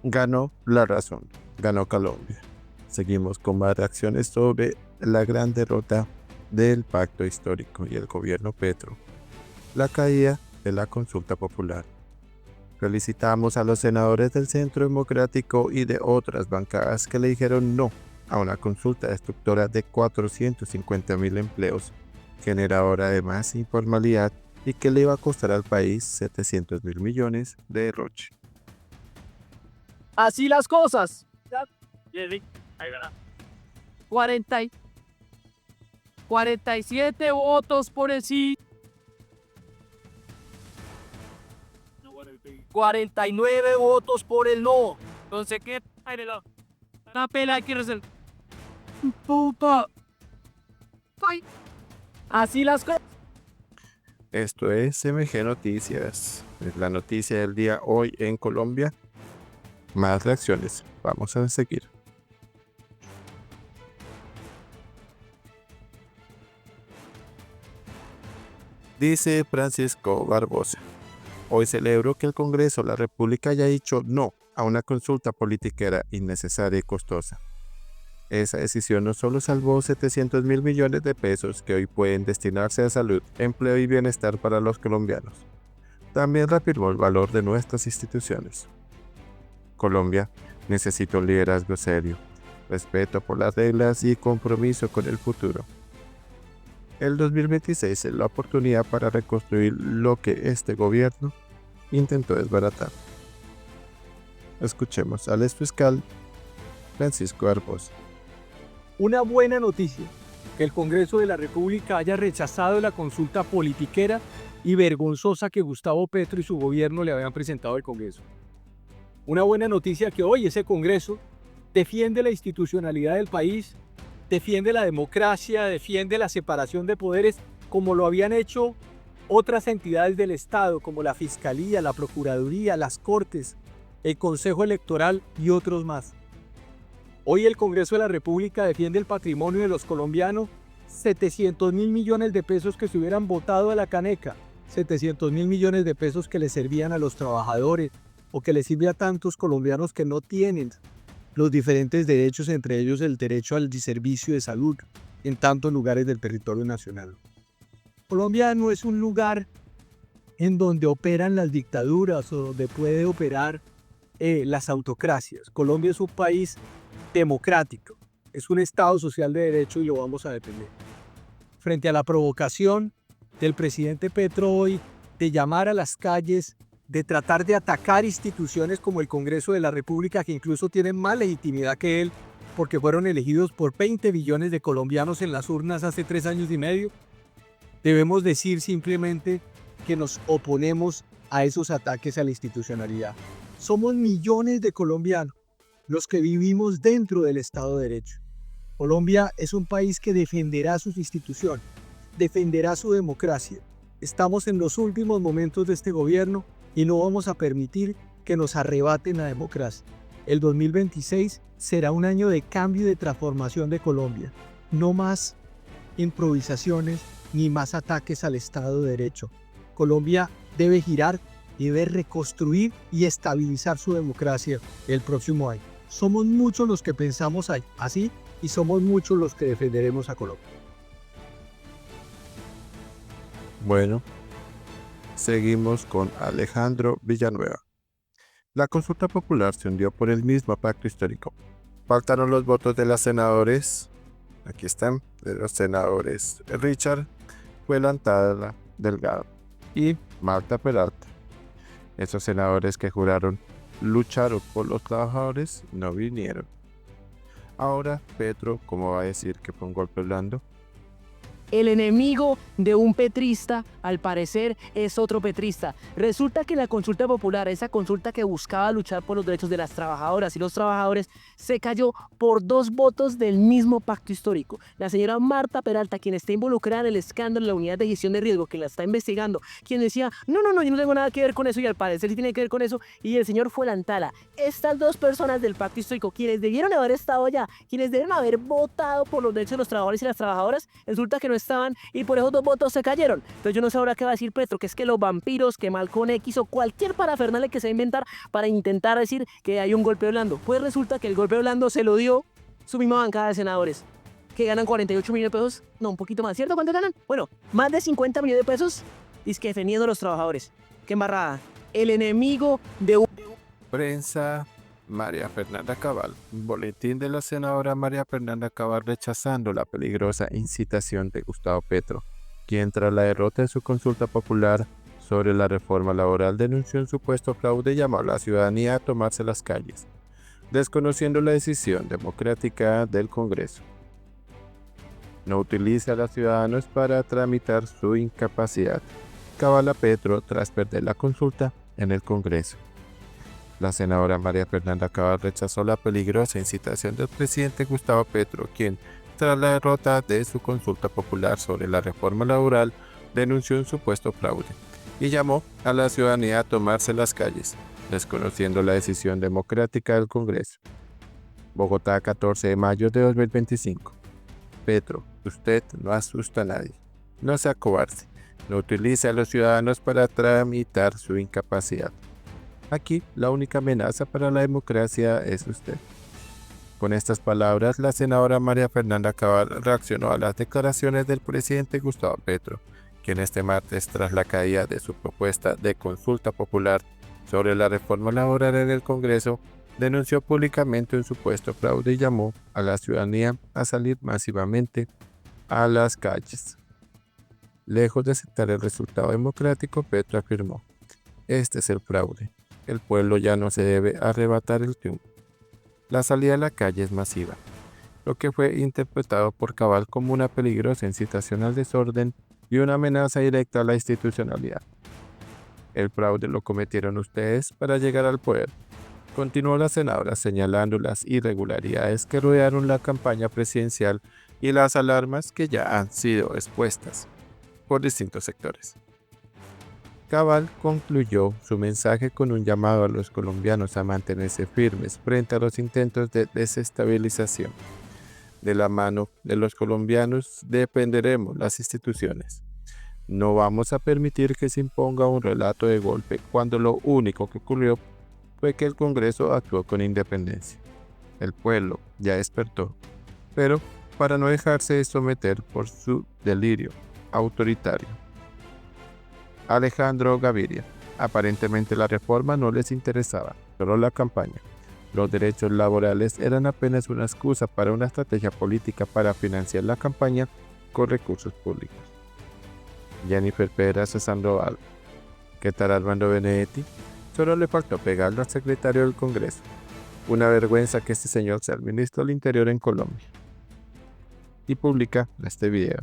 Ganó la razón, ganó Colombia. Seguimos con más reacciones sobre la gran derrota del pacto histórico y el gobierno Petro. La caída de la consulta popular. Felicitamos a los senadores del Centro Democrático y de otras bancadas que le dijeron no a una consulta destructora de 450.000 empleos, generadora de más informalidad y que le iba a costar al país 700.000 millones de derroche. Así las cosas. 47 votos por el sí. 49 votos por el no. Entonces, ¿qué? La pela hay que resolver. Puta. Así las cosas. Esto es MG Noticias. Es la noticia del día hoy en Colombia. Más reacciones. Vamos a seguir. Dice Francisco Barbosa. Hoy celebro que el Congreso de la República haya dicho no a una consulta politiquera innecesaria y costosa. Esa decisión no solo salvó 700.000 millones de pesos que hoy pueden destinarse a salud, empleo y bienestar para los colombianos, también reafirmó el valor de nuestras instituciones. Colombia necesita un liderazgo serio, respeto por las reglas y compromiso con el futuro. El 2026 es la oportunidad para reconstruir lo que este gobierno intentó desbaratar. Escuchemos al exfiscal Francisco Barbosa. Una buena noticia, que el Congreso de la República haya rechazado la consulta politiquera y vergonzosa que Gustavo Petro y su gobierno le habían presentado al Congreso. Una buena noticia que hoy ese Congreso defiende la institucionalidad del país, defiende la democracia, defiende la separación de poderes, como lo habían hecho otras entidades del Estado, como la Fiscalía, la Procuraduría, las Cortes, el Consejo Electoral y otros más. Hoy el Congreso de la República defiende el patrimonio de los colombianos, 700.000 millones de pesos que se hubieran botado a la caneca, 700.000 millones de pesos que le servían a los trabajadores o que le sirve a tantos colombianos que no tienen los diferentes derechos, entre ellos el derecho al servicio de salud en tantos lugares del territorio nacional. Colombia no es un lugar en donde operan las dictaduras o donde puede operar las autocracias. Colombia es un país democrático, es un Estado social de derecho y lo vamos a defender. Frente a la provocación del presidente Petro hoy de llamar a las calles, de tratar de atacar instituciones como el Congreso de la República, que incluso tienen más legitimidad que él, porque fueron elegidos por 20 billones de colombianos en las urnas hace 3 años y medio, debemos decir simplemente que nos oponemos a esos ataques a la institucionalidad. Somos millones de colombianos los que vivimos dentro del Estado de Derecho. Colombia es un país que defenderá sus instituciones, defenderá su democracia. Estamos en los últimos momentos de este gobierno y no vamos a permitir que nos arrebaten la democracia. El 2026 será un año de cambio y de transformación de Colombia. No más improvisaciones ni más ataques al Estado de Derecho. Colombia debe girar, debe reconstruir y estabilizar su democracia el próximo año. Somos muchos los que pensamos así y somos muchos los que defenderemos a Colombia. Bueno, seguimos con Alejandro Villanueva. La consulta popular se hundió por el mismo pacto histórico. Faltaron los votos de los senadores. Aquí están, de los senadores Richard Fuenlantada Delgado y Marta Peralta. Esos senadores que juraron lucharon por los trabajadores no vinieron. Ahora Petro, ¿cómo va a decir que fue un golpe blando? El enemigo de un petrista, al parecer, es otro petrista. Resulta que la consulta popular, esa consulta que buscaba luchar por los derechos de las trabajadoras y los trabajadores, se cayó por 2 votos del mismo pacto histórico. La señora Marta Peralta, quien está involucrada en el escándalo de la unidad de gestión de riesgo, quien la está investigando, quien decía, no, yo no tengo nada que ver con eso, y al parecer sí tiene que ver con eso, y el señor Fuenlantada. Estas 2 personas del pacto histórico, quienes debieron haber estado allá, quienes debieron haber votado por los derechos de los trabajadores y las trabajadoras, resulta que no estaban y por esos 2 votos se cayeron. Entonces yo no sé ahora qué va a decir Petro, que es que los vampiros, que mal con X o cualquier parafernalia que se va a inventar para intentar decir que hay un golpe blando. Pues resulta que el golpe blando se lo dio su misma bancada de senadores, que ganan 48 millones de pesos, no, un poquito más, ¿cierto? ¿Cuánto ganan? Bueno, más de 50 millones de pesos, y es que defendiendo a los trabajadores. ¡Qué embarrada! El enemigo de un... Prensa. María Fernanda Cabal. Boletín de la senadora María Fernanda Cabal rechazando la peligrosa incitación de Gustavo Petro, quien tras la derrota de su consulta popular sobre la reforma laboral denunció un supuesto fraude y llamó a la ciudadanía a tomarse las calles, desconociendo la decisión democrática del Congreso. No utilice a los ciudadanos para tramitar su incapacidad. Cabal a Petro tras perder la consulta en el Congreso. La senadora María Fernanda Cabal rechazó la peligrosa incitación del presidente Gustavo Petro, quien, tras la derrota de su consulta popular sobre la reforma laboral, denunció un supuesto fraude y llamó a la ciudadanía a tomarse las calles, desconociendo la decisión democrática del Congreso. Bogotá, 14 de mayo de 2025. Petro, usted no asusta a nadie. No sea cobarde. No utilice a los ciudadanos para tramitar su incapacidad. Aquí, la única amenaza para la democracia es usted. Con estas palabras, la senadora María Fernanda Cabal reaccionó a las declaraciones del presidente Gustavo Petro, quien este martes, tras la caída de su propuesta de consulta popular sobre la reforma laboral en el Congreso, denunció públicamente un supuesto fraude y llamó a la ciudadanía a salir masivamente a las calles. Lejos de aceptar el resultado democrático, Petro afirmó: "Este es el fraude. El pueblo ya no se debe arrebatar el triunfo". La salida a la calle es masiva, lo que fue interpretado por Cabal como una peligrosa incitación al desorden y una amenaza directa a la institucionalidad. El fraude lo cometieron ustedes para llegar al poder, continuó la senadora señalando las irregularidades que rodearon la campaña presidencial y las alarmas que ya han sido expuestas por distintos sectores. Cabal concluyó su mensaje con un llamado a los colombianos a mantenerse firmes frente a los intentos de desestabilización. De la mano de los colombianos defenderemos las instituciones. No vamos a permitir que se imponga un relato de golpe cuando lo único que ocurrió fue que el Congreso actuó con independencia. El pueblo ya despertó, pero para no dejarse someter por su delirio autoritario. Alejandro Gaviria. Aparentemente la reforma no les interesaba, solo la campaña. Los derechos laborales eran apenas una excusa para una estrategia política para financiar la campaña con recursos públicos. Jennifer Pérez Sandoval. ¿Qué tal Armando Benedetti? Solo le faltó pegarlo al secretario del Congreso. Una vergüenza que este señor sea el ministro del Interior en Colombia. Y publica este video.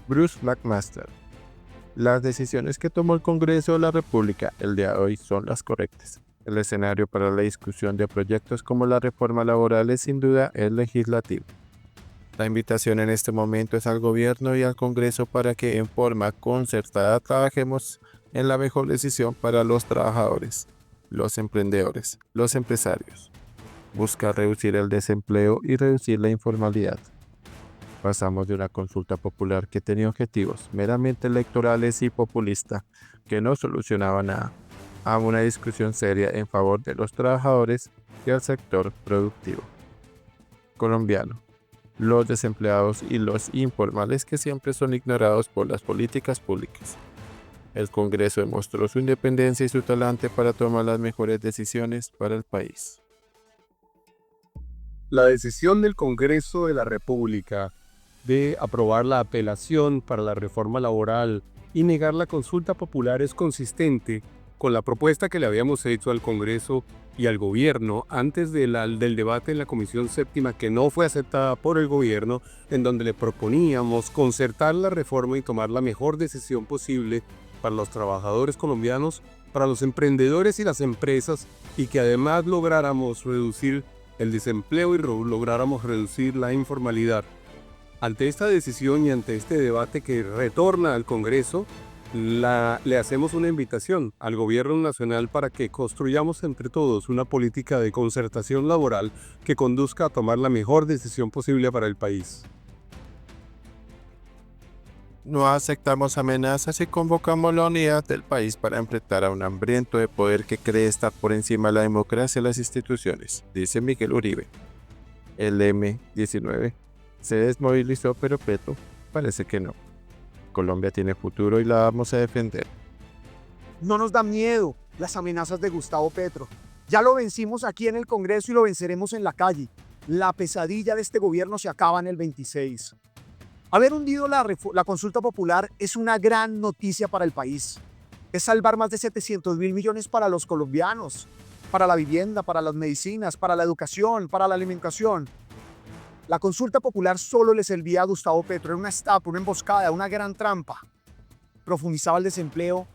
Bruce McMaster. Las decisiones que tomó el Congreso de la República el día de hoy son las correctas. El escenario para la discusión de proyectos como la reforma laboral es sin duda el legislativo. La invitación en este momento es al gobierno y al Congreso para que en forma concertada trabajemos en la mejor decisión para los trabajadores, los emprendedores, los empresarios. Busca reducir el desempleo y reducir la informalidad. Pasamos de una consulta popular que tenía objetivos meramente electorales y populista que no solucionaba nada, a una discusión seria en favor de los trabajadores y el sector productivo colombiano, los desempleados y los informales que siempre son ignorados por las políticas públicas. El Congreso demostró su independencia y su talante para tomar las mejores decisiones para el país. La decisión del Congreso de la República de aprobar la apelación para la reforma laboral y negar la consulta popular es consistente con la propuesta que le habíamos hecho al Congreso y al gobierno antes del debate en la Comisión Séptima, que no fue aceptada por el gobierno, en donde le proponíamos concertar la reforma y tomar la mejor decisión posible para los trabajadores colombianos para los emprendedores y las empresas y que además lográramos reducir el desempleo y lográramos reducir la informalidad. Ante esta decisión y ante este debate que retorna al Congreso, le hacemos una invitación al Gobierno Nacional para que construyamos entre todos una política de concertación laboral que conduzca a tomar la mejor decisión posible para el país. No aceptamos amenazas y convocamos la unidad del país para enfrentar a un hambriento de poder que cree estar por encima de la democracia y las instituciones, dice Miguel Uribe. El M-19 se desmovilizó, pero Petro parece que no. Colombia tiene futuro y la vamos a defender. No nos da miedo las amenazas de Gustavo Petro. Ya lo vencimos aquí en el Congreso y lo venceremos en la calle. La pesadilla de este gobierno se acaba en el 26. Haber hundido la consulta popular es una gran noticia para el país. Es salvar más de 700.000 millones para los colombianos, para la vivienda, para las medicinas, para la educación, para la alimentación. La consulta popular solo le servía a Gustavo Petro, era una estafa, una emboscada, una gran trampa. Profundizaba el desempleo,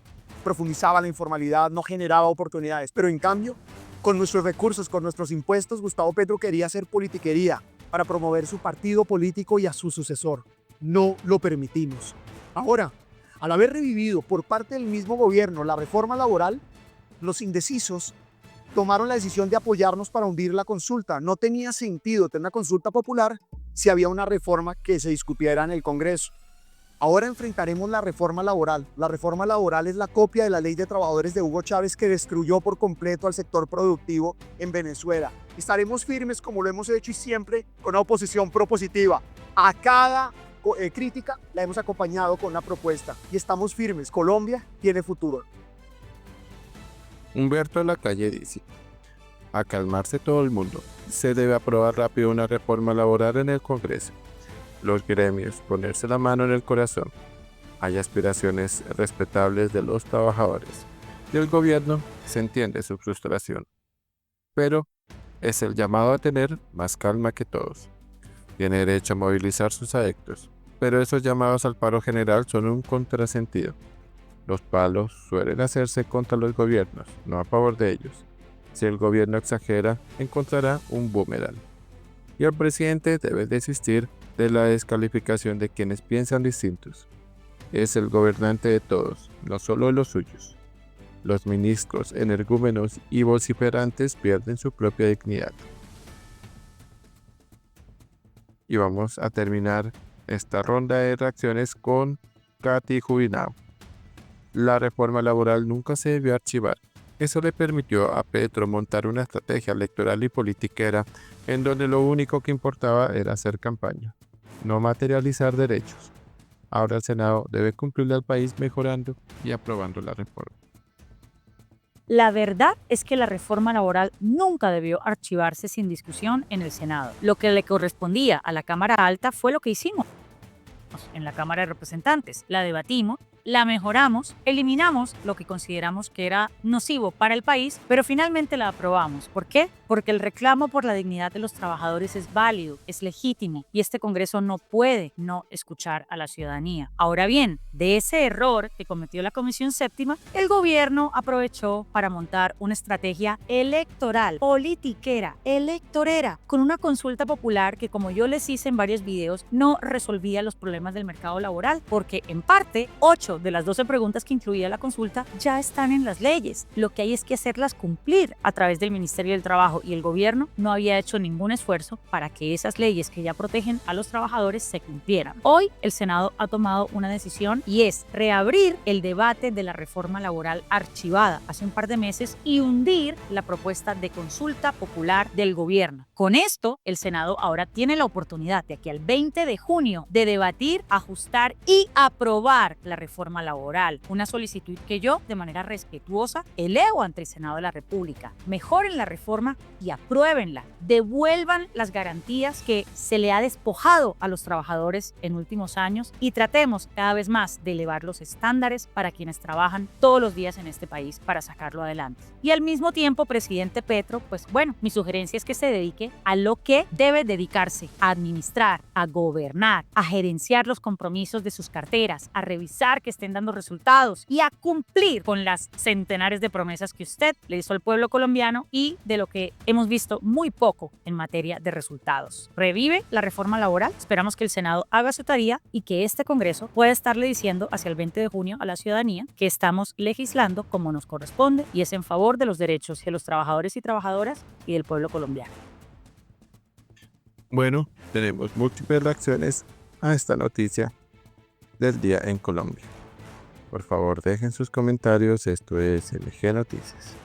profundizaba la informalidad, no generaba oportunidades. Pero en cambio, con nuestros recursos, con nuestros impuestos, Gustavo Petro quería hacer politiquería para promover su partido político y a su sucesor. No lo permitimos. Ahora, al haber revivido por parte del mismo gobierno la reforma laboral, los indecisos tomaron la decisión de apoyarnos para hundir la consulta. No tenía sentido tener una consulta popular si había una reforma que se discutiera en el Congreso. Ahora enfrentaremos la reforma laboral. La reforma laboral es la copia de la ley de trabajadores de Hugo Chávez que destruyó por completo al sector productivo en Venezuela. Estaremos firmes como lo hemos hecho y siempre con una oposición propositiva. A cada crítica la hemos acompañado con una propuesta y estamos firmes. Colombia tiene futuro. Humberto Lacalle dice: a calmarse todo el mundo, se debe aprobar rápido una reforma laboral en el Congreso. Los gremios, ponerse la mano en el corazón. Hay aspiraciones respetables de los trabajadores. Y el gobierno se entiende su frustración. Pero es el llamado a tener más calma que todos. Tiene derecho a movilizar sus adeptos, pero esos llamados al paro general son un contrasentido. Los palos suelen hacerse contra los gobiernos, no a favor de ellos. Si el gobierno exagera, encontrará un boomerang. Y el presidente debe desistir de la descalificación de quienes piensan distintos. Es el gobernante de todos, no solo de los suyos. Los ministros, energúmenos y vociferantes pierden su propia dignidad. Y vamos a terminar esta ronda de reacciones con Katy Jubinao. La reforma laboral nunca se debió archivar. Eso le permitió a Petro montar una estrategia electoral y politiquera en donde lo único que importaba era hacer campaña, no materializar derechos. Ahora el Senado debe cumplirle al país mejorando y aprobando la reforma. La verdad es que la reforma laboral nunca debió archivarse sin discusión en el Senado. Lo que le correspondía a la Cámara Alta fue lo que hicimos en la Cámara de Representantes. La debatimos, la mejoramos, eliminamos lo que consideramos que era nocivo para el país, pero finalmente la aprobamos. ¿Por qué? Porque el reclamo por la dignidad de los trabajadores es válido, es legítimo, y este Congreso no puede no escuchar a la ciudadanía. Ahora bien, de ese error que cometió la Comisión Séptima, el gobierno aprovechó para montar una estrategia electoral, politiquera, electorera, con una consulta popular que, como yo les hice en varios videos, no resolvía los problemas del mercado laboral, porque en parte, 8 de las 12 preguntas que incluía la consulta ya están en las leyes. Lo que hay es que hacerlas cumplir a través del Ministerio del Trabajo, y el gobierno no había hecho ningún esfuerzo para que esas leyes que ya protegen a los trabajadores se cumplieran. Hoy el Senado ha tomado una decisión y es reabrir el debate de la reforma laboral archivada hace un par de meses y hundir la propuesta de consulta popular del gobierno. Con esto, el Senado ahora tiene la oportunidad de aquí al 20 de junio de debatir, ajustar y aprobar la reforma laboral. Una solicitud que yo, de manera respetuosa, elevo ante el Senado de la República. Mejoren la reforma y apruébenla. Devuelvan las garantías que se le ha despojado a los trabajadores en últimos años y tratemos cada vez más de elevar los estándares para quienes trabajan todos los días en este país para sacarlo adelante. Y al mismo tiempo, presidente Petro, pues bueno, mi sugerencia es que se dedique a lo que debe dedicarse: a administrar, a gobernar, a gerenciar los compromisos de sus carteras, a revisar que estén dando resultados y a cumplir con las centenares de promesas que usted le hizo al pueblo colombiano y de lo que hemos visto muy poco en materia de resultados. Revive la reforma laboral. Esperamos que el Senado haga su tarea y que este Congreso pueda estarle diciendo hacia el 20 de junio a la ciudadanía que estamos legislando como nos corresponde y es en favor de los derechos de los trabajadores y trabajadoras y del pueblo colombiano. Bueno, tenemos múltiples reacciones a esta noticia del día en Colombia. Por favor, dejen sus comentarios. Esto es LG Noticias.